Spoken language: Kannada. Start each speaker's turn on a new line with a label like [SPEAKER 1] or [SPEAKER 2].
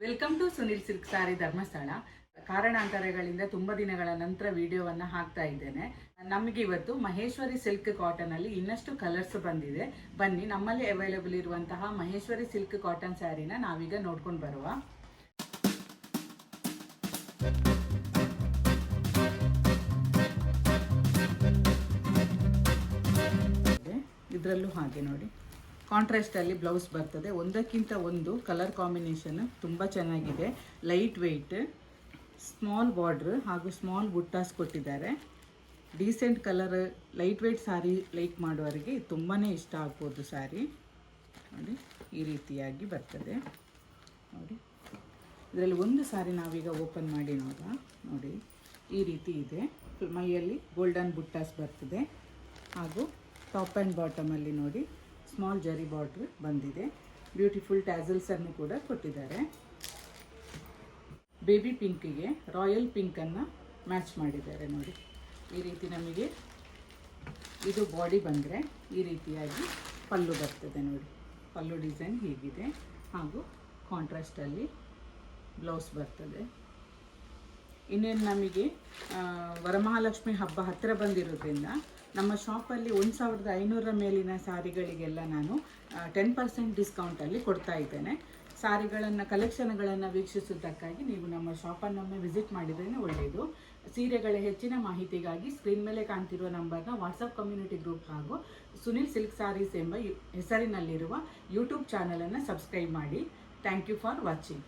[SPEAKER 1] ವೆಲ್ಕಮ್ ಟು ಸುನಿಲ್ ಸಿಲ್ಕ್ ಸಾರಿ ಧರ್ಮಸ್ಥಳ. ಕಾರಣಾಂತರಗಳಿಂದ ತುಂಬ ದಿನಗಳ ನಂತರ ವಿಡಿಯೋವನ್ನು ಹಾಕ್ತಾ ಇದ್ದೇನೆ. ನಮಗೆ ಇವತ್ತು ಮಹೇಶ್ವರಿ ಸಿಲ್ಕ್ ಕಾಟನ್ ಅಲ್ಲಿ ಇನ್ನಷ್ಟು ಕಲರ್ಸ್ ಬಂದಿದೆ. ಬನ್ನಿ ನಮ್ಮಲ್ಲಿ ಅವೈಲೇಬಲ್ ಇರುವಂತಹ ಮಹೇಶ್ವರಿ ಸಿಲ್ಕ್ ಕಾಟನ್ ಸ್ಯಾರಿನ ನಾವೀಗ ನೋಡ್ಕೊಂಡು ಬರುವ. ಇದರಲ್ಲೂ ಹಾಗೆ ನೋಡಿ, ಕಾಂಟ್ರಾಸ್ಟಲ್ಲಿ ಬ್ಲೌಸ್ ಬರ್ತದೆ. ಒಂದಕ್ಕಿಂತ ಒಂದು ಕಲರ್ ಕಾಂಬಿನೇಷನ್ ತುಂಬ ಚೆನ್ನಾಗಿದೆ. ಲೈಟ್ ವೆಯ್ಟ್, ಸ್ಮಾಲ್ ಬಾರ್ಡ್ರ್ ಹಾಗೂ ಸ್ಮಾಲ್ ಬುಟ್ಟಾಸ್ ಕೊಟ್ಟಿದ್ದಾರೆ. Decent colour, light weight sari like ಮಾಡುವವರಿಗೆ ತುಂಬಾ ಇಷ್ಟ ಆಗ್ಬೋದು ಸ್ಯಾರಿ. ನೋಡಿ ಈ ರೀತಿಯಾಗಿ ಬರ್ತದೆ. ನೋಡಿ ಇದರಲ್ಲಿ ಒಂದು ಸ್ಯಾರಿ ನಾವೀಗ ಓಪನ್ ಮಾಡಿ ನೋಡುವ. ನೋಡಿ ಈ ರೀತಿ ಇದೆ. ಮೈಯಲ್ಲಿ ಗೋಲ್ಡನ್ ಬುಟ್ಟಾಸ್ ಬರ್ತದೆ ಹಾಗೂ ಟಾಪ್ ಆ್ಯಂಡ್ ಬಾಟಮಲ್ಲಿ ನೋಡಿ ಸ್ಮಾಲ್ ಜರಿ ಬಾರ್ಡ್ರ್ ಬಂದಿದೆ. ಬ್ಯೂಟಿಫುಲ್ ಟ್ಯಾಸಲ್ಸನ್ನು ಕೂಡ ಕೊಟ್ಟಿದ್ದಾರೆ. ಬೇಬಿ ಪಿಂಕಿಗೆ ರಾಯಲ್ ಪಿಂಕನ್ನು ಮ್ಯಾಚ್ ಮಾಡಿದ್ದಾರೆ. ನೋಡಿ ಈ ರೀತಿ ನಮಗೆ ಇದು ಬಾಡಿ ಬಂದರೆ ಈ ರೀತಿಯಾಗಿ ಪಲ್ಲು ಬರ್ತದೆ. ನೋಡಿ ಪಲ್ಲು ಡಿಸೈನ್ ಹೀಗಿದೆ ಹಾಗೂ ಕಾಂಟ್ರಾಸ್ಟಲ್ಲಿ ಬ್ಲೌಸ್ ಬರ್ತದೆ. ಇನ್ನೇನು ನಮಗೆ ವರಮಹಾಲಕ್ಷ್ಮಿ ಹಬ್ಬ ಹತ್ತಿರ ಬಂದಿರೋದ್ರಿಂದ ನಮ್ಮ ಶಾಪಲ್ಲಿ 1500 ಮೇಲಿನ ಸ್ಯಾರಿಗಳಿಗೆಲ್ಲ ನಾನು 10% ಡಿಸ್ಕೌಂಟಲ್ಲಿ ಕೊಡ್ತಾ ಇದ್ದೇನೆ. ಸ್ಯಾರಿಗಳನ್ನು, ಕಲೆಕ್ಷನ್ಗಳನ್ನು ವೀಕ್ಷಿಸುವುದಕ್ಕಾಗಿ ನೀವು ನಮ್ಮ ಶಾಪನ್ನೊಮ್ಮೆ ವಿಸಿಟ್ ಮಾಡಿದ್ರೇ ಒಳ್ಳೆಯದು. ಸೀರೆಗಳ ಹೆಚ್ಚಿನ ಮಾಹಿತಿಗಾಗಿ ಸ್ಕ್ರೀನ್ ಮೇಲೆ ಕಾಣ್ತಿರುವ ನಂಬರ್ನ ವಾಟ್ಸಪ್ ಕಮ್ಯುನಿಟಿ ಗ್ರೂಪ್ ಹಾಗೂ ಸುನಿಲ್ ಸಿಲ್ಕ್ ಸ್ಯಾರೀಸ್ ಎಂಬ ಹೆಸರಿನಲ್ಲಿರುವ ಯೂಟ್ಯೂಬ್ ಚಾನಲನ್ನು ಸಬ್ಸ್ಕ್ರೈಬ್ ಮಾಡಿ. Thank you for watching.